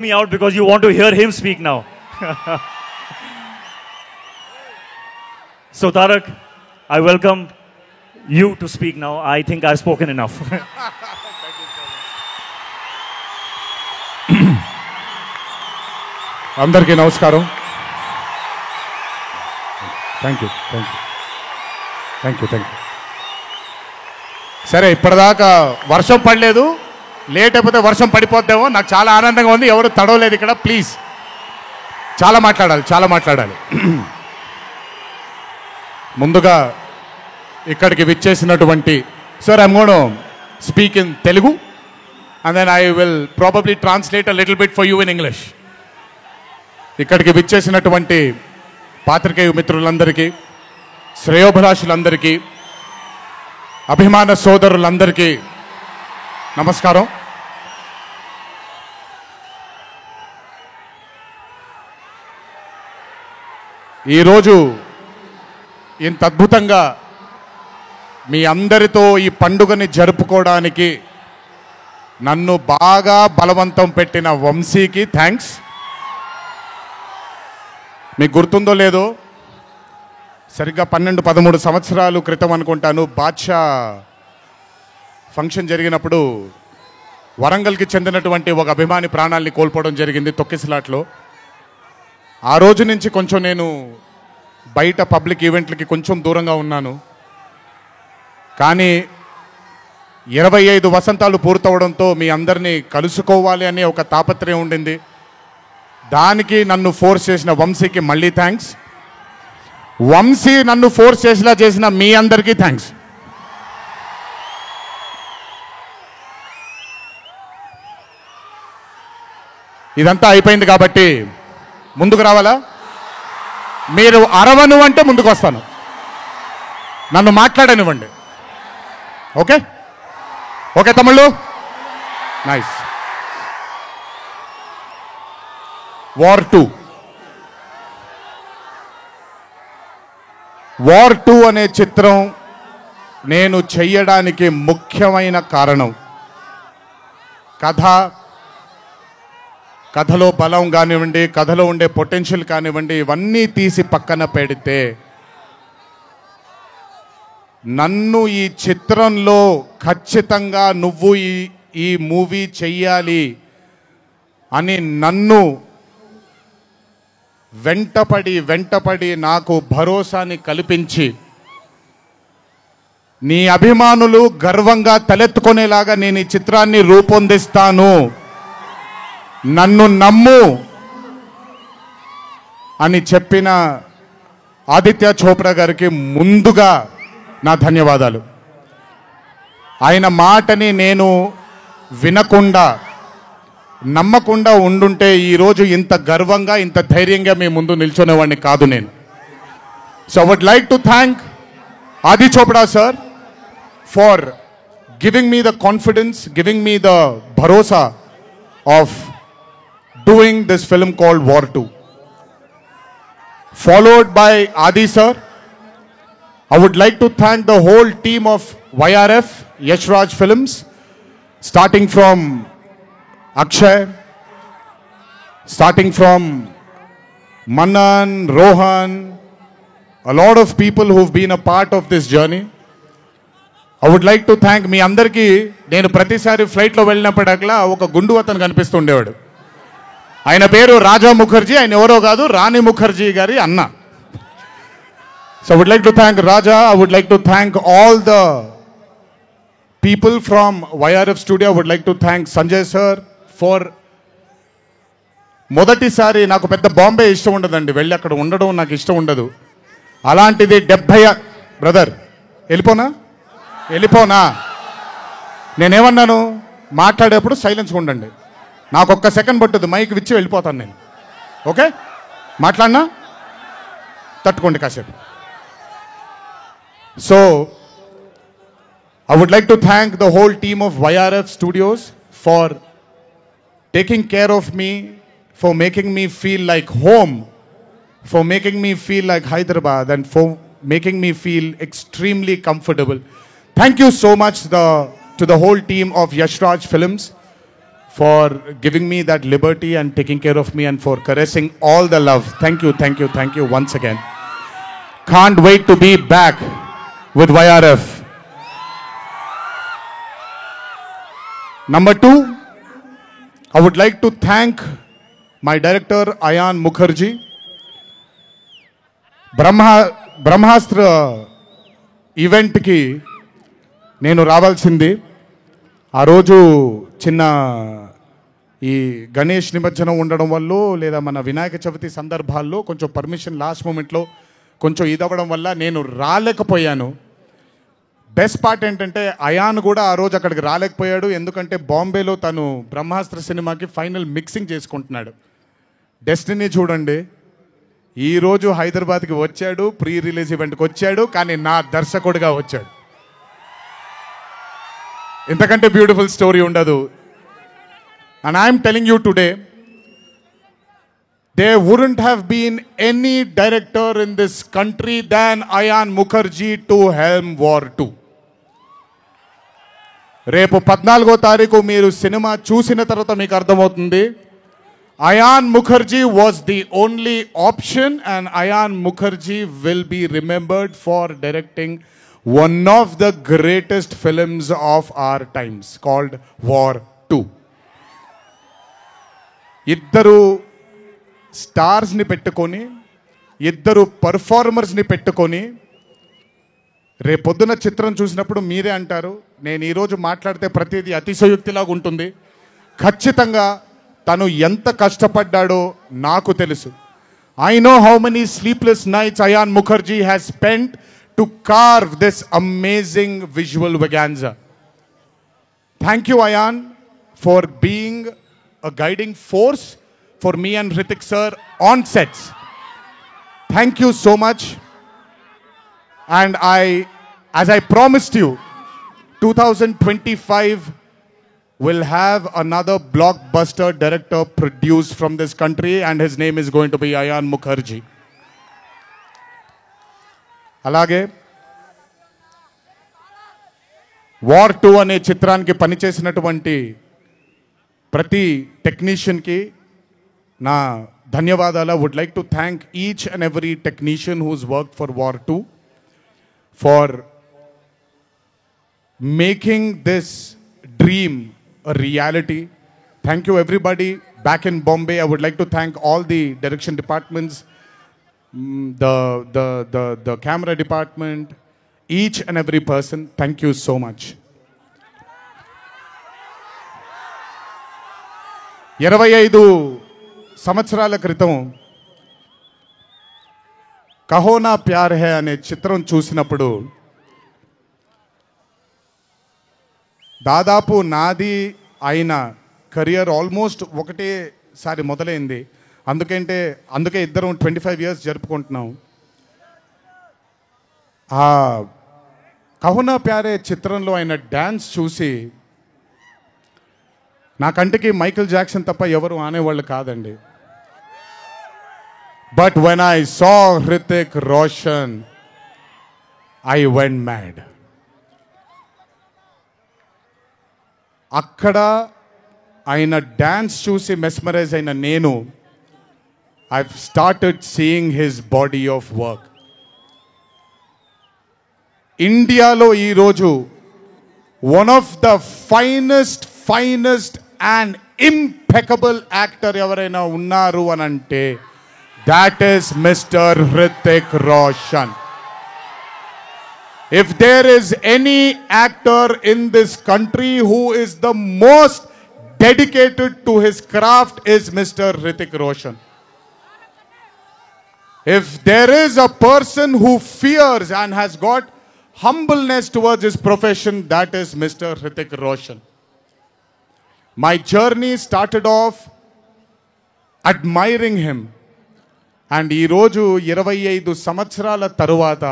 me out because you want to hear him speak now. So Tarak, I welcome you to speak now. I think I've spoken enough. అందరికీ నమస్కారం. Thank you. సరే, ఇప్పటిదాకా వర్షం పడలేదు, late అయిపోతే వర్షం పడిపోద్దేమో. నాకు చాలా ఆనందంగా ఉంది. ఎవరు తడవలేదు ఇక్కడ. ప్లీజ్ చాలా మాట్లాడాలి. ముందుగా ఇక్కడికి విచ్చేసినటువంటి sir, I'm gonna speak in Telugu and then I will probably translate a little bit for you in English. ఇక్కడికి విచ్చేసినటువంటి పాత్రికేయ మిత్రులందరికీ, శ్రేయోభిలాషులందరికీ, అభిమాన సోదరులందరికీ నమస్కారం. ఈరోజు ఇంత అద్భుతంగా మీ అందరితో ఈ పండుగని జరుపుకోవడానికి నన్ను బాగా బలవంతం పెట్టిన వంశీకి థ్యాంక్స్. మీకు గుర్తుందో లేదో, సరిగ్గా 12-13 సంవత్సరాలు క్రితం అనుకుంటాను, బాద్షా ఫంక్షన్ జరిగినప్పుడు వరంగల్కి చెందినటువంటి ఒక అభిమాని ప్రాణాలని కోల్పోవడం జరిగింది తొక్కిసలాట్లో. ఆ రోజు నుంచి కొంచెం నేను బయట పబ్లిక్ ఈవెంట్లకి కొంచెం దూరంగా ఉన్నాను. కానీ 25 వసంతాలు పూర్తవడంతో మీ అందరినీ కలుసుకోవాలి అనే ఒక తాపత్రయం ఉండింది. దానికి నన్ను ఫోర్స్ చేసిన వంశీకి మళ్ళీ థ్యాంక్స్. వంశీ నన్ను ఫోర్స్ చేసేలా చేసిన మీ అందరికీ థ్యాంక్స్. ఇదంతా అయిపోయింది కాబట్టి ముందుకు రావాలా? మీరు అరవను అంటే ముందుకు వస్తాను, నన్ను మాట్లాడనివ్వండి. ఓకే ఓకే తమ్ముళ్ళు, నైస్. వార్ 2 అనే చిత్రం నేను చెయ్యడానికి ముఖ్యమైన కారణం కథలో బలం కానివ్వండి, కథలో ఉండే పొటెన్షియల్ కానివ్వండి, ఇవన్నీ తీసి పక్కన పెడితే నన్ను ఈ చిత్రంలో ఖచ్చితంగా నువ్వు ఈ మూవీ చెయ్యాలి అని నన్ను వెంటపడి నాకు భరోసాని కల్పించి, నీ అభిమానులు గర్వంగా తలెత్తుకునేలాగా నేను ఈ చిత్రాన్ని రూపొందిస్తాను, నన్ను నమ్ము అని చెప్పిన ఆదిత్య చోప్రా గారికి ముందుగా నా ధన్యవాదాలు. ఆయన మాటని నేను వినకుండా నమ్మకుండా ఉండుంటే ఈరోజు ఇంత గర్వంగా ఇంత ధైర్యంగా మీ ముందు నిల్చునేవాడిని కాదు నేను. So I would like to thank Adi Chopra sir for giving me the confidence, giving me the భరోసా of doing this film called War 2. Followed by Adi sir, I would like to thank the whole team of YRF, Yash Raj Films, starting from Akshay, starting from Manan, Rohan, a lot of people who've been a part of this journey. I would like to thank మీ అందరికీ. నేను ప్రతిసారి ఫ్లైట్లో వెళ్ళినప్పుడల్లా ఒక గుండు అతను కనిపిస్తుండేవాడు. ఆయన పేరు రాజా ముఖర్జీ. ఆయన ఎవరో కాదు, రాణి ముఖర్జీ గారి అన్న. So I would like to thank Raja. I would like to thank all the people from YRF studio. I would like to thank Sanjay sir for, మొదటిసారి నాకు పెద్ద బాంబే ఇష్టం ఉండదండి, వెళ్ళి అక్కడ ఉండడం నాకు ఇష్టం ఉండదు. అలాంటిది 70 బ్రదర్ వెళ్ళిపోనా నేనేమన్నాను, మాట్లాడేప్పుడు సైలెన్స్గా ఉండండి. నాకు ఒక్క సెకండ్ పట్టుద్ది, మైక్ విచ్చి వెళ్ళిపోతాను నేను. ఓకే, మాట్లాడినా తట్టుకోండి కాసేపు. So I would like to thank the whole team of YRF studios for taking care of me, for making me feel like home, for making me feel like Hyderabad, and for making me feel extremely comfortable. Thank you so much to the whole team of Yash Raj Films for giving me that liberty and taking care of me and for caressing all the love. Thank you, thank you, thank you once again. Can't wait to be back with YRF. Number 2, I would like to thank my director Ayan Mukherjee. బ్రహ్మాస్త్ర ఈవెంట్కి నేను రావాల్సింది. ఆ రోజు చిన్న ఈ గణేష్ నిమజ్జనం ఉండడం వల్ల లేదా మన వినాయక చవితి సందర్భాల్లో కొంచెం పర్మిషన్ లాస్ట్ మూమెంట్లో కొంచెం ఇదవ్వడం వల్ల నేను రాలేకపోయాను. బెస్ట్ పార్ట్ ఏంటంటే అయాన్ కూడా ఆ రోజు అక్కడికి రాలేకపోయాడు. ఎందుకంటే బాంబేలో తను బ్రహ్మాస్త్ర సినిమాకి ఫైనల్ మిక్సింగ్ చేసుకుంటున్నాడు. డెస్టినీ చూడండి, ఈరోజు హైదరాబాద్కి వచ్చాడు, ప్రీ రిలీజ్ ఈవెంట్కి వచ్చాడు, కానీ నా దర్శకుడిగా వచ్చాడు. ఇంతకంటే బ్యూటిఫుల్ స్టోరీ ఉండదు. And I'm telling you today, there wouldn't have been any director in this country than Ayan Mukherjee to helm War 2. రేపు 14వ తారీఖు మీరు సినిమా చూసిన తర్వాత మీకు అర్థమవుతుంది. Ayan Mukherjee was the only option, and Ayan Mukherjee will be remembered for directing one of the greatest films of our times called War 2. ఇద్దరు స్టార్స్ని పెట్టుకొని, ఇద్దరు పర్ఫార్మర్స్ని పెట్టుకొని రేపొద్దున చిత్రం చూసినప్పుడు మీరే అంటారు, నేను ఈరోజు మాట్లాడితే ప్రతిదీ అతిశయోక్తిలాగా ఉంటుంది. ఖచ్చితంగా తను ఎంత కష్టపడ్డాడో నాకు తెలుసు. I know how many sleepless nights Ayan Mukherjee has spent to carve this amazing visual vaganza. Thank you, Ayan, for being a guiding force for me and Hrithik sir on sets. Thank you so much. And as I promised you, 2025 will have another blockbuster director produced from this country, and his name is going to be Ayan Mukherjee. అలాగే War 2 అనే చిత్రానికి పనిచేసినటువంటి ప్రతి టెక్నీషియన్కి నా ధన్యవాదాలు. Would like to thank each and every technician whose work for War 2 for making this dream a reality. Thank you everybody back in Bombay. I would like to thank all the direction departments, the camera department, each and every person. Thank you so much. 25 సంవత్సరాల క్రితం కహో నా ప్యార్ high అనే చిత్రం చూసినప్పుడు దాదాపు నాది అయిన career almost ఒకటేసారి మొదలైంది. అందుకే ఇద్దరం 25 years జరుపుకుంటున్నాం. ఆ కహో నా ప్యారే చిత్రంలో ఆయన డ్యాన్స్ చూసి నా కంటికి మైకేల్ జాక్సన్ తప్ప ఎవరు ఆనేవాళ్ళు కాదండి. But when I saw Hrithik Roshan I went mad. అక్కడ ఆయన డ్యాన్స్ చూసి మెస్మరైజ్ అయిన నేను I started seeing his body of work. ఇండియాలో ఈరోజు one of the finest and impeccable actor ఎవరైనా ఉన్నారు అని అంటే that is mister Hrithik Roshan. If there is any actor in this country who is the most dedicated to his craft is Mr. Hrithik Roshan. If there is a person who fears and has got humbleness towards his profession, that is Mr. Hrithik Roshan. My journey started off admiring him. And ee roju 25 సంవత్సరాల తరువాత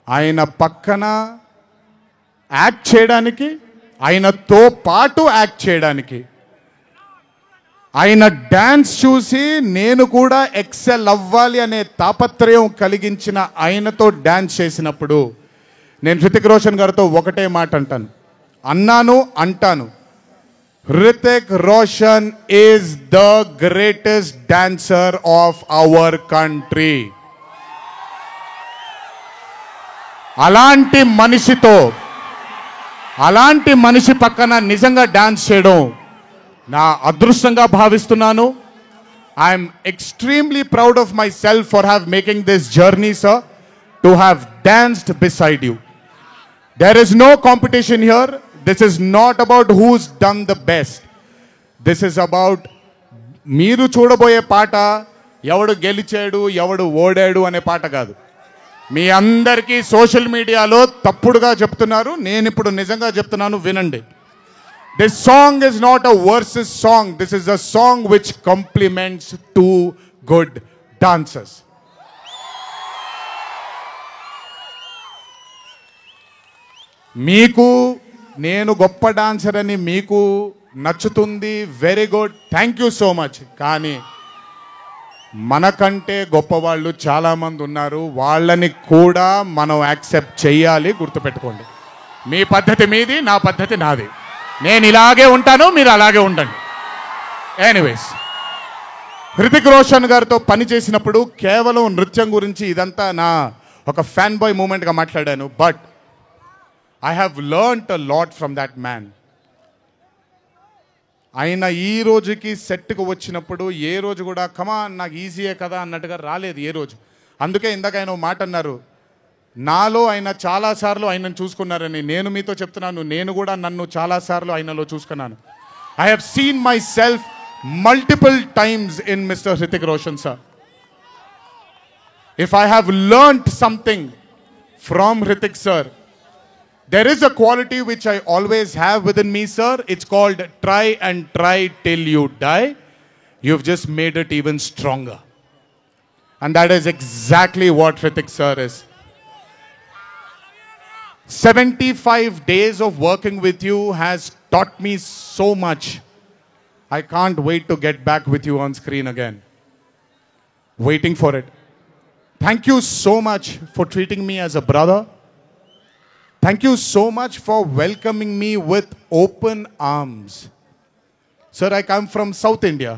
ఆయన పక్కన act చేయడానికి, ఆయనతో పాటు act చేయడానికి, ఆయన dance చూసి నేను కూడా ఎక్సెల్ అవ్వాలి అనే తాపత్రయం కలిగించిన ఆయనతో డ్యాన్స్ చేసినప్పుడు నేను హృతిక్ రోషన్ గారితో ఒకటే మాట అంటాను, అంటాను, Hrithik Roshan is the greatest dancer of our country. అలాంటి మనిషి పక్కన నిజంగా డాన్స్ చేయడం నా అదృష్టంగా భావిస్తున్నాను. I'm extremely proud of myself for have making this journey sir, to have danced beside you. There is no competition here. This is not about who's done the best. This is about మీరు చూడబోయే పాట ఎవడు గెలిచాడు ఎవడు ఓడాడు అనే పాట కాదు. మీ అందరికీ సోషల్ మీడియాలో తప్పుడుగా చెప్తున్నారు, నేను ఇప్పుడు నిజంగా చెప్తున్నాను, వినండి. This song is not a versus song. This is a song which compliments too good dancers. మీకు నేను గొప్ప డాన్సర్ అని మీకు నచ్చుతుంది, very good, thank you so much. కానీ మనకంటే గొప్పవాళ్ళు చాలామంది ఉన్నారు, వాళ్ళని కూడా మనం యాక్సెప్ట్ చేయాలి. గుర్తుపెట్టుకోండి, మీ పద్ధతి మీది, నా పద్ధతి నాది. నేను ఇలాగే ఉంటాను, మీరు అలాగే ఉండండి. ఎనీవేస్, హృతిక్ రోషన్ గారితో పని చేసినప్పుడు కేవలం నృత్యం గురించి ఇదంతా నా ఒక ఫ్యాన్ బాయ్ మూమెంట్గా మాట్లాడాను. But I have learned a lot from that man. ఆయన ఈ రోజుకి సెట్కి వచ్చినప్పుడు ఏ రోజు కూడా కమాన్ నాకు ఈజీయే కదా అన్నట్టుగా రాలేదు ఏ రోజు. అందుకే ఇందాక ఆయన మాట అన్నారు, నాలో ఆయన చాలాసార్లు ఆయనను చూసుకున్నారని. నేను మీతో చెప్తున్నాను, నేను కూడా నన్ను చాలాసార్లు ఆయనలో చూసుకున్నాను. I have seen my self multiple times in mister Hrithik Roshan sir. If I have learned something from Hrithik sir, there is a quality which I always have within me, sir. It's called try and try till you die. You've just made it even stronger. And that is exactly what Hrithik sir is. 75 days of working with you has taught me so much. I can't wait to get back with you on screen again. Waiting for it. Thank you so much for treating me as a brother. Thank you so much for welcoming me with open arms. Sir, I come from South India.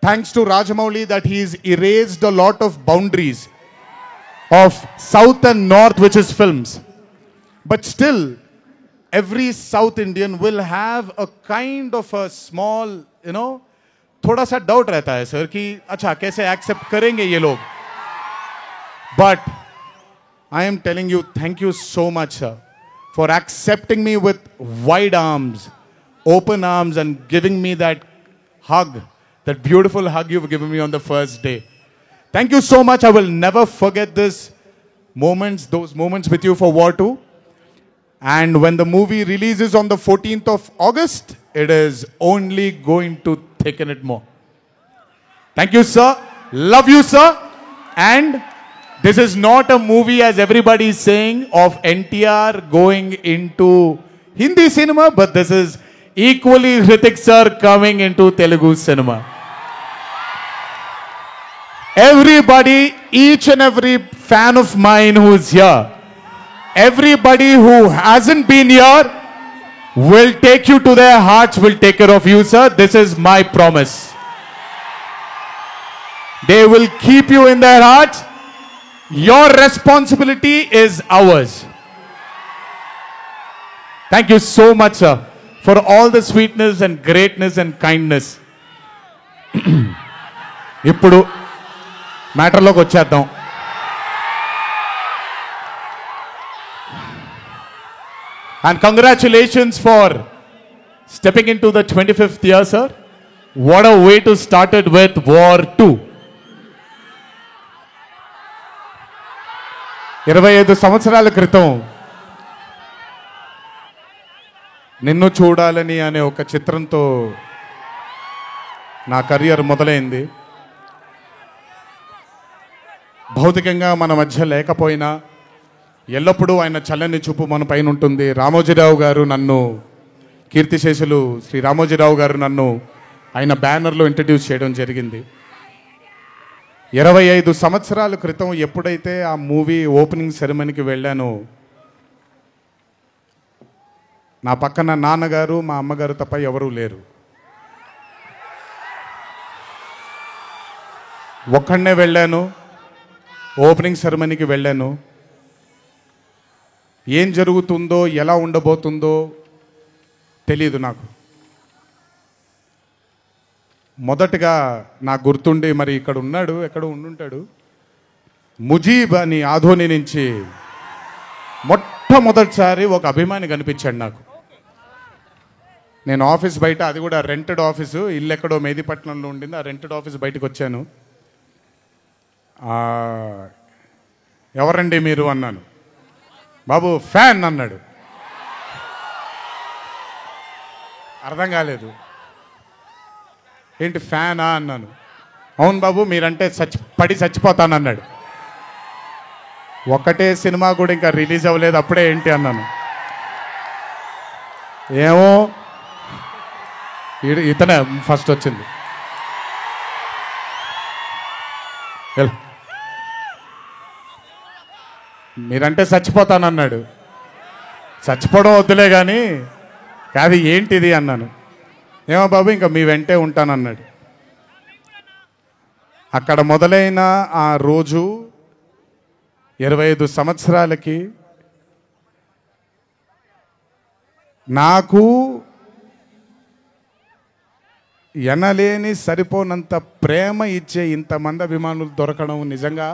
Thanks to Rajamouli that he's erased a lot of boundaries of South and North, which is films. But still, every South Indian will have a kind of a small, थोड़ा सा doubt रहता है sir कि अच्छा कैसे accept करेंगे ये लोग. But I am telling you, thank you so much, sir, for accepting me with wide arms, open arms, and giving me that hug, that beautiful hug you've given me on the first day. Thank you so much. I will never forget those moments with you for War 2. And when the movie releases on the 14th of August, it is only going to thicken it more. Thank you, sir. Love you, sir. And this is not a movie, as everybody is saying, of NTR going into Hindi cinema, but this is equally Hrithik sir coming into Telugu cinema. Everybody, each and every fan of mine who is here, everybody who hasn't been here will take you to their hearts, will take care of you, sir. This is my promise. They will keep you in their hearts. Your responsibility is ours. Thank you so much, sir, for all the sweetness and greatness and kindness. ఇప్పుడు మ్యాటర్లోకి వచ్చేద్దాం. And congratulations for stepping into the 25th year, sir. What a way to start it with War 2. 25 సంవత్సరాల క్రితం నిన్ను చూడాలని అనే ఒక చిత్రంతో నా కెరియర్ మొదలైంది. భౌతికంగా మన మధ్య లేకపోయినా ఎల్లప్పుడూ ఆయన చల్లని చూపు మన పైన ఉంటుంది. రామోజీరావు గారు నన్ను, కీర్తిశేషులు శ్రీ రామోజీరావు గారు నన్ను ఆయన బ్యానర్లో ఇంట్రడ్యూస్ చేయడం జరిగింది. 25 సంవత్సరాల క్రితం ఎప్పుడైతే ఆ మూవీ ఓపెనింగ్ సెరమనీకి వెళ్ళానో నా పక్కన నాన్నగారు మా అమ్మగారు తప్ప ఎవరూ లేరు. ఒక్కడనే వెళ్ళాను, ఓపెనింగ్ సెరమనీకి వెళ్ళాను. ఏం జరుగుతుందో ఎలా ఉండబోతుందో తెలీదు నాకు. మొదటగా నాకు గుర్తుండి, మరి ఇక్కడ ఉన్నాడు, ఎక్కడ ఉండుంటాడు, ముజీబ్ అని ఆధోని నుంచి మొట్టమొదటిసారి ఒక అభిమాని కనిపించాడు నాకు. నేను ఆఫీస్ బయట, అది కూడా రెంటెడ్ ఆఫీసు, ఇల్లు ఎక్కడో మేదిపట్నంలో ఉండింది, ఆ రెంటెడ్ ఆఫీస్ బయటకు వచ్చాను. ఎవరండి మీరు అన్నాను. బాబు ఫ్యాన్ అన్నాడు. అర్థం కాలేదు. ఏంటి ఫ్యానా అన్నాను. అవును బాబు, మీరంటే పడి చచ్చిపోతానన్నాడు. ఒకటే సినిమా కూడా ఇంకా రిలీజ్ అవ్వలేదు, అప్పుడే ఏంటి అన్నాను. ఏమో ఇతనే ఫస్ట్ వచ్చింది. మీరంటే చచ్చిపోతానన్నాడు. చచ్చిపోవడం వద్దులే కానీ కాదు ఏంటిది అన్నాను. ఏమో బాబు ఇంకా మీ వెంటే ఉంటానన్నాడు. అక్కడ మొదలైన ఆ రోజు 25 సంవత్సరాలకి నాకు ఎనలేని సరిపోనంత ప్రేమ ఇచ్చే ఇంతమంది అభిమానులు దొరకడం నిజంగా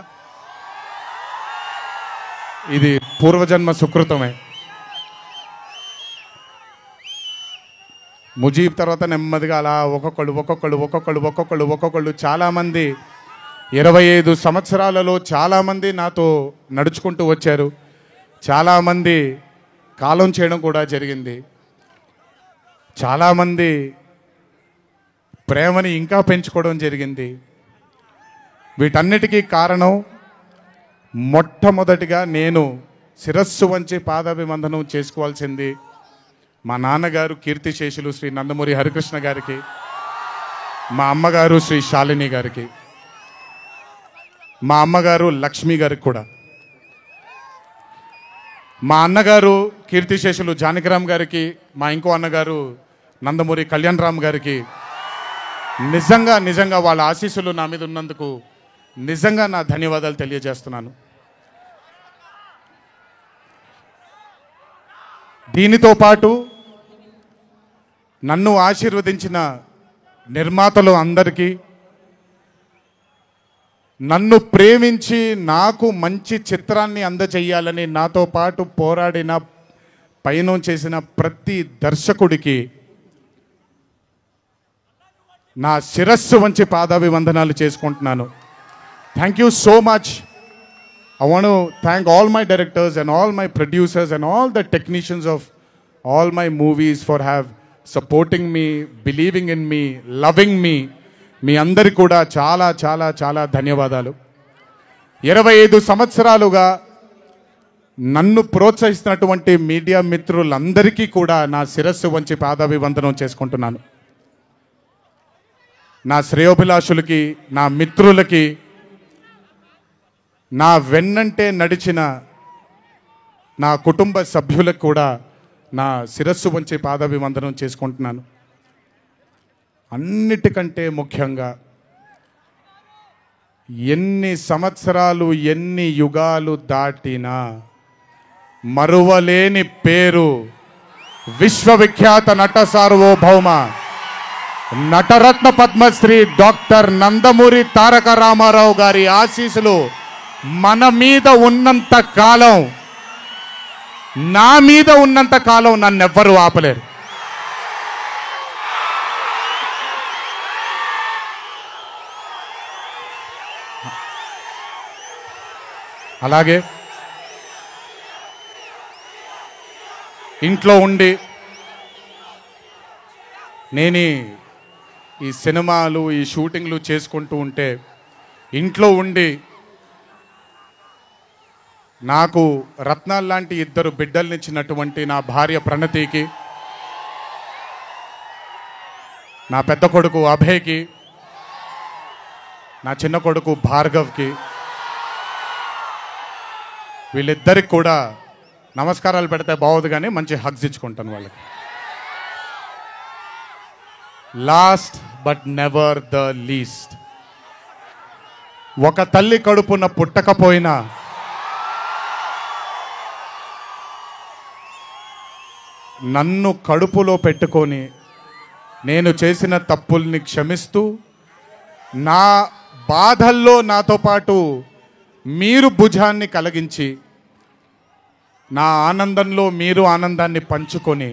ఇది పూర్వజన్మ సుకృతమే. ముజీబ్ తర్వాత నెమ్మదిగా అలా ఒక్కొక్కళ్ళు చాలామంది 25 సంవత్సరాలలో చాలామంది నాతో నడుచుకుంటూ వచ్చారు. చాలామంది కాలం చేయడం కూడా జరిగింది. చాలామంది ప్రేమని ఇంకా పెంచుకోవడం జరిగింది. వీటన్నిటికీ కారణం మొట్టమొదటిగా నేను శిరస్సు వంచి పాదాభివందనం చేసుకోవాల్సింది మా నాన్నగారు కీర్తిశేషులు శ్రీ నందమూరి హరికృష్ణ గారికి, మా అమ్మగారు శ్రీ శాలిని గారికి, మా అమ్మగారు లక్ష్మి గారికి కూడా, మా అన్నగారు కీర్తిశేషులు జానకిరామ్ గారికి, మా ఇంకో అన్నగారు నందమూరి కళ్యాణ్ రామ్ గారికి నిజంగా వాళ్ళ ఆశీస్సులు నా మీద ఉన్నందుకు నిజంగా నా ధన్యవాదాలు తెలియజేస్తున్నాను. దీనితో పాటు నన్ను ఆశీర్వదించిన నిర్మాతలు అందరికీ, నన్ను ప్రేమించి నాకు మంచి చిత్రాన్ని అందజేయాలని నాతో పాటు పోరాడిన పయనం చేసిన ప్రతి దర్శకుడికి నా శిరస్సు వంచి పాదాభివందనాలు చేసుకుంటున్నాను. Thank you so much. I want to thank all my directors and all my producers and all the technicians of all my movies for supporting me, believing in me, loving me. మీ అందరికీ కూడా చాలా చాలా చాలా ధన్యవాదాలు. 25 సంవత్సరాలుగా నన్ను ప్రోత్సహిస్తున్నటువంటి media మిత్రులందరికీ కూడా నా శిరస్సు వంచి పాదాభివందనం చేసుకుంటున్నాను. నా శ్రేయోభిలాషులకి, నా మిత్రులకి, నా వెన్నంటే నడిచిన నా కుటుంబ సభ్యులకు కూడా నా శిరస్సు వంచి పాదాభివందనం చేసుకుంటున్నాను. అన్నిటికంటే ముఖ్యంగా ఎన్ని సంవత్సరాలు ఎన్ని యుగాలు దాటినా మరువలేని పేరు విశ్వవిఖ్యాత నట సార్వభౌమ నటరత్న పద్మశ్రీ డాక్టర్ నందమూరి తారక రామారావు గారి ఆశీస్సులు మన మీద ఉన్నంత కాలం, నా మీద ఉన్నంత కాలం నన్నెవ్వరూ ఆపలేరు. అలాగే ఇంట్లో ఉండి నేను ఈ సినిమాలు ఈ షూటింగ్లు చేసుకుంటూ ఉంటే, ఇంట్లో ఉండి నాకు రత్నాల్ లాంటి 2 బిడ్డల్నిచ్చినటువంటి నా భార్య ప్రణతికి, నా పెద్ద కొడుకు అభయ్కి, నా చిన్న కొడుకు భార్గవ్కి, వీళ్ళిద్దరికి కూడా నమస్కారాలు పెడితే బాగోదు కానీ మంచి హగ్స్ ఇచ్చుకుంటాను వాళ్ళకి. Last but never the least, ఒక తల్లి కడుపున పుట్టకపోయినా నన్ను కడుపులో పెట్టుకొని నేను చేసిన తప్పుల్ని క్షమిస్తూ నా బాధల్లో నాతో పాటు మీరు భుజాన్ని కలిగించి నా ఆనందంలో మీరు ఆనందాన్ని పంచుకొని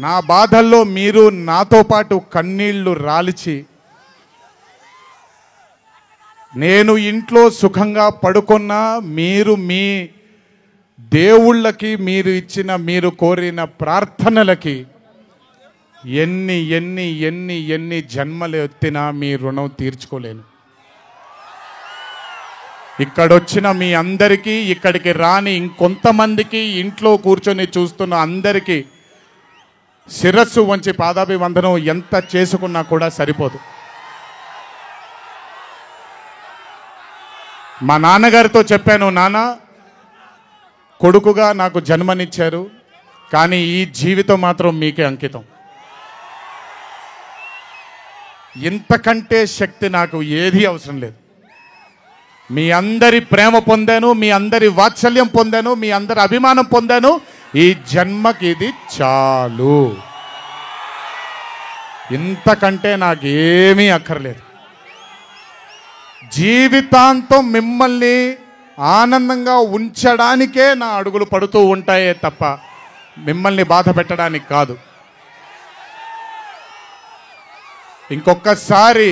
నా బాధల్లో మీరు నాతో పాటు కన్నీళ్లు రాల్చి నేను ఇంట్లో సుఖంగా పడుకున్నా మీరు మీ దేవుళ్ళకి మీరు ఇచ్చిన మీరు కోరిన ప్రార్థనలకి ఎన్ని ఎన్ని ఎన్ని ఎన్ని జన్మలు ఎత్తినా మీ రుణం తీర్చుకోలేను. ఇక్కడొచ్చిన మీ అందరికీ, ఇక్కడికి రాని ఇంకొంతమందికి, ఇంట్లో కూర్చొని చూస్తున్న అందరికీ శిరస్సు వంచి పాదాభివందనం ఎంత చేసుకున్నా కూడా సరిపోదు. మా నాన్నగారితో చెప్పాను, నాన్న కొడుకుగా నాకు జన్మనిచ్చారు, కానీ ఈ జీవితం మాత్రం మీకే అంకితం. ఇంతకంటే శక్తి నాకు ఏది అవసరం లేదు. మీ అందరి ప్రేమ పొందాను, మీ అందరి వాత్సల్యం పొందాను, మీ అందరి అభిమానం పొందాను. ఈ జన్మకి ఇది చాలు. ఇంతకంటే నాకేమీ అక్కర్లేదు. జీవితాంతం మిమ్మల్ని ఆనందంగా ఉంచడానికే నా అడుగులు పడుతూ ఉంటాయే తప్ప మిమ్మల్ని బాధ పెట్టడానికి కాదు. ఇంకొకసారి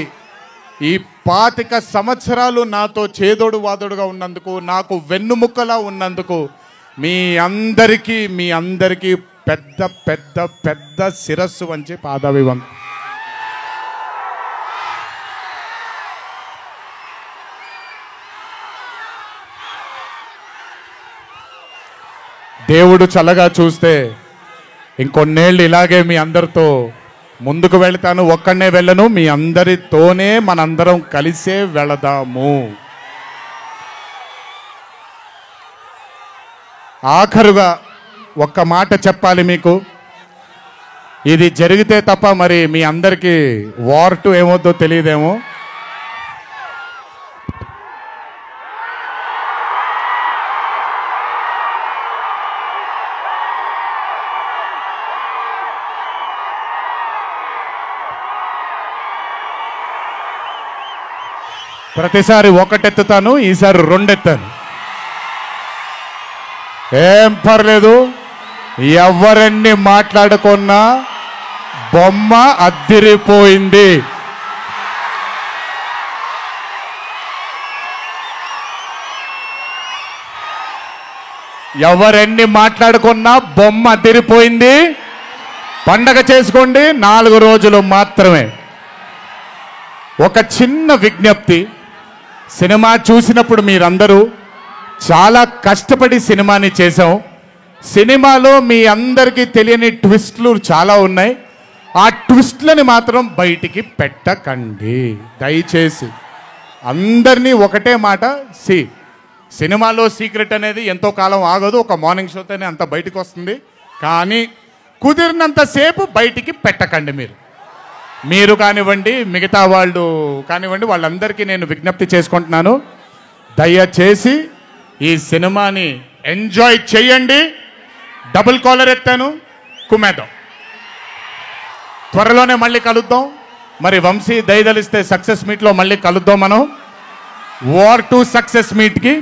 ఈ 25 సంవత్సరాలు నాతో చేదోడు వాదోడుగా ఉన్నందుకు, నాకు వెన్నుముక్కలా ఉన్నందుకు మీ అందరికీ పెద్ద పెద్ద పెద్ద శిరస్సు వంచి పాదాభివందనం. దేవుడు చల్లగా చూస్తే ఇంకొన్నేళ్ళు ఇలాగే మీ అందరితో ముందుకు వెళ్తాను. ఒక్కడనే వెళ్ళను, మీ అందరితోనే మనందరం కలిసే వెళదాము. ఆఖరుగా ఒక్క మాట చెప్పాలి మీకు. ఇది జరిగితే తప్ప మరి మీ అందరికీ వార్ 2 ఏమవుద్దో తెలియదేమో. ప్రతిసారి ఒకటెత్తుతాను, ఈసారి 2 ఎత్తాను. ఏం పర్లేదు, ఎవరన్ని మాట్లాడుకున్నా బొమ్మ అద్దిరిపోయింది. ఎవరెన్ని మాట్లాడుకున్నా బొమ్మ అద్దిరిపోయింది. పండగ చేసుకోండి, 4 రోజులు మాత్రమే. ఒక చిన్న విజ్ఞప్తి, సినిమా చూసినప్పుడు మీరందరూ చాలా కష్టపడి సినిమాని చేశాం. సినిమాలో మీ అందరికీ తెలియని ట్విస్ట్లు చాలా ఉన్నాయి. ఆ ట్విస్ట్లని మాత్రం బయటికి పెట్టకండి దయచేసి. అందరినీ ఒకటే మాట, సినిమాలో సీక్రెట్ అనేది ఎంతో కాలం ఆగదు, ఒక మార్నింగ్ షోతోనే అంత బయటకు వస్తుంది. కానీ కుదిరినంతసేపు బయటికి పెట్టకండి. మీరు కానివ్వండి, మిగతా వాళ్ళు కానివ్వండి, వాళ్ళందరికీ నేను విజ్ఞప్తి చేసుకుంటున్నాను, దయచేసి ఈ సినిమాని ఎంజాయ్ చేయండి. డబుల్ కాలర్ ఎత్తాను, కుమ్మేద్దాం. త్వరలోనే మళ్ళీ కలుద్దాం. మరి వంశీ దయదలిస్తే సక్సెస్ మీట్లో మళ్ళీ కలుద్దాం. మనం వార్ 2 సక్సెస్ మీట్కి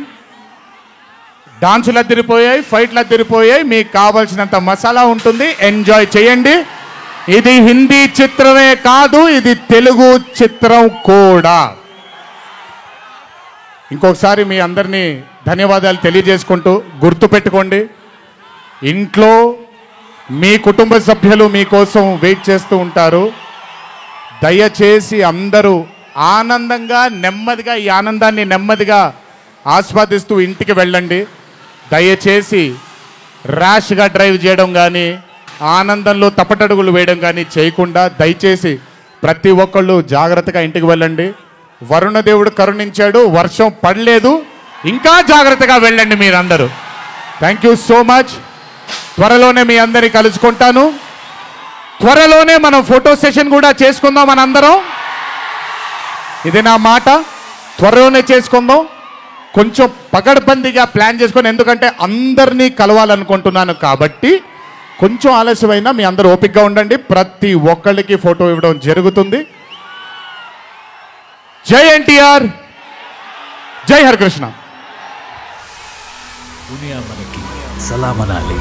డాన్సులు అద్దరిపోయాయి, ఫైట్లు అద్దరిపోయాయి. మీకు కావాల్సినంత మసాలా ఉంటుంది, ఎంజాయ్ చేయండి. ఇది హిందీ చిత్రమే కాదు, ఇది తెలుగు చిత్రం కూడా. ఇంకొకసారి మీ అందరినీ ధన్యవాదాలు తెలియజేసుకుంటూ, గుర్తుపెట్టుకోండి, ఇంట్లో మీ కుటుంబ సభ్యులు మీకోసం వెయిట్ చేస్తూ ఉంటారు. దయచేసి అందరూ ఆనందంగా నెమ్మదిగా ఈ ఆనందాన్ని నెమ్మదిగా ఆస్వాదిస్తూ ఇంటికి వెళ్ళండి. దయచేసి ర్యాష్గా డ్రైవ్ చేయడం కానీ, ఆనందంలో తప్పటడుగులు వేయడం కానీ చేయకుండా దయచేసి ప్రతి ఒక్కళ్ళు జాగ్రత్తగా ఇంటికి వెళ్ళండి. వరుణదేవుడు కరుణించాడు, వర్షం పడలేదు, ఇంకా జాగ్రత్తగా వెళ్ళండి మీరందరూ. Thank you so much. త్వరలోనే మీ అందరినీ కలుసుకుంటాను. త్వరలోనే మనం ఫోటో సెషన్ కూడా చేసుకుందాం మనందరం. ఇది నా మాట. త్వరలోనే చేసుకుందాం. కొంచెం పకడ్బందీగా ప్లాన్ చేసుకొని, ఎందుకంటే అందరినీ కలవాలనుకుంటున్నాను కాబట్టి కొంచెం ఆలస్యమైనా మీ అందరూ ఓపికగా ఉండండి. ప్రతి ఒక్కళ్ళకి ఫోటో ఇవ్వడం జరుగుతుంది. జై ఎన్టీఆర్, జై హరికృష్ణ. దునియా మనకి సలాం అనాలి.